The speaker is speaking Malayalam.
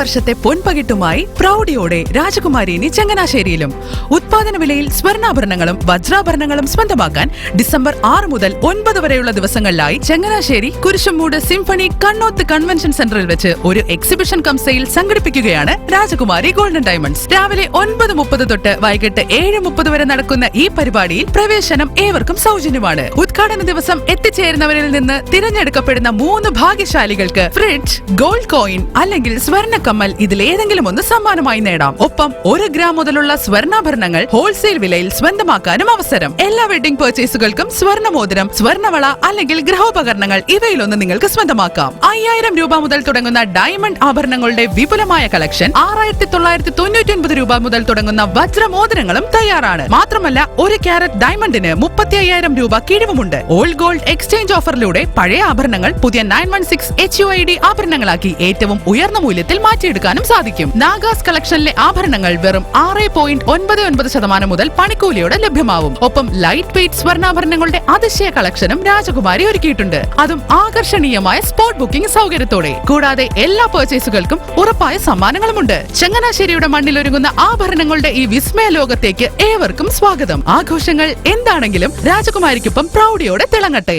വർഷത്തെ പൊൻപകിട്ടുമായി പ്രൗഢിയോടെ രാജകുമാരി ഇനി ചങ്ങനാശ്ശേരിയിലും. ഉത്പാദന വിലയിൽ സ്വർണ്ണാഭരണങ്ങളും വജ്രാഭരണങ്ങളും സ്വന്തമാക്കാൻ ഡിസംബർ 6 മുതൽ 9 വരെയുള്ള ദിവസങ്ങളിലായി ചങ്ങനാശ്ശേരി കുരിശുമൂട് സിംഫണി കണ്ണോത്ത് കൺവെൻഷൻ സെന്ററിൽ വെച്ച് ഒരു എക്സിബിഷൻ കം സെയിൽ സംഘടിപ്പിക്കുകയാണ് രാജകുമാരി ഗോൾഡൻ ഡയമണ്ട്സ്. രാവിലെ 9:30 തൊട്ട് വൈകിട്ട് 7:30 വരെ നടക്കുന്ന ഈ പരിപാടിയിൽ പ്രവേശനം ഏവർക്കും സൗജന്യമാണ്. ഉദ്ഘാടന ദിവസം എത്തിച്ചേരുന്നവരിൽ നിന്ന് തിരഞ്ഞെടുക്കപ്പെടുന്ന 3 ഭാഗ്യശാലികൾക്ക് ഫ്രിഡ്ജ്, ഗോൾഡ് കോയിൻ അല്ലെങ്കിൽ സ്വർണ്ണ കമ്മൽ ഇതിലേതെങ്കിലും ഒന്ന് സമ്മാനമായി നേടാം. ഒപ്പം 1 ഗ്രാം മുതലുള്ള സ്വർണ്ണാഭരണങ്ങൾ ഹോൾസെയിൽ വിലയിൽ സ്വന്തമാക്കാനും അവസരം. എല്ലാ വെഡിംഗ് പർച്ചേസുകൾക്കും സ്വർണ്ണമോതിരം, സ്വർണ്ണവള അല്ലെങ്കിൽ ഗൃഹോപകരണങ്ങൾ ഇവയിലൊന്ന് നിങ്ങൾക്ക് സ്വന്തമാക്കാം. 5000 രൂപ മുതൽ തുടങ്ങുന്ന ഡയമണ്ട് ആഭരണങ്ങളുടെ വിപുലമായ കളക്ഷൻ, 6999 രൂപ മുതൽ തുടങ്ങുന്ന വജ്രമോതിരങ്ങളും തയ്യാറാണ്. മാത്രമല്ല 1 ക്യാരറ്റ് ഡയമണ്ടിന് 35,000 രൂപ കിഴിവുമുണ്ട്. ഓൾഡ് ഗോൾഡ് എക്സ്ചേഞ്ച് ഓഫറിലൂടെ പഴയ ആഭരണങ്ങൾ പുതിയ 916 HUID ആഭരണങ്ങളാക്കി ഏറ്റവും ഉയർന്ന മൂല്യത്തിൽ മാറ്റിയെടുക്കാനും സാധിക്കും. നാഗാസ് കളക്ഷനിലെ ആഭരണങ്ങൾ വെറും 6.99% മുതൽ പണിക്കൂലിയോടെ ലഭ്യമാവും. ഒപ്പം ലൈറ്റ് വെയ്റ്റ് സ്വർണ്ണാഭരണങ്ങളുടെ അതിശയ കളക്ഷനും രാജകുമാരി ഒരുക്കിയിട്ടുണ്ട്. അതും ആകർഷണീയമായ സ്പോട്ട് ബുക്കിംഗ് സൗകര്യത്തോടെ. കൂടാതെ എല്ലാ പർച്ചേസുകൾക്കും ഉറപ്പായ സമ്മാനങ്ങളുമുണ്ട്. ചങ്ങനാശ്ശേരിയുടെ മണ്ണിലൊരുങ്ങുന്ന ആഭരണങ്ങളുടെ ഈ വിസ്മയ ലോകത്തേക്ക് ഏവർക്കും സ്വാഗതം. ആഘോഷങ്ങൾ എന്താണെങ്കിലും രാജകുമാരിക്കൊപ്പം പ്രൗഢിയോടെ തിളങ്ങട്ടെ.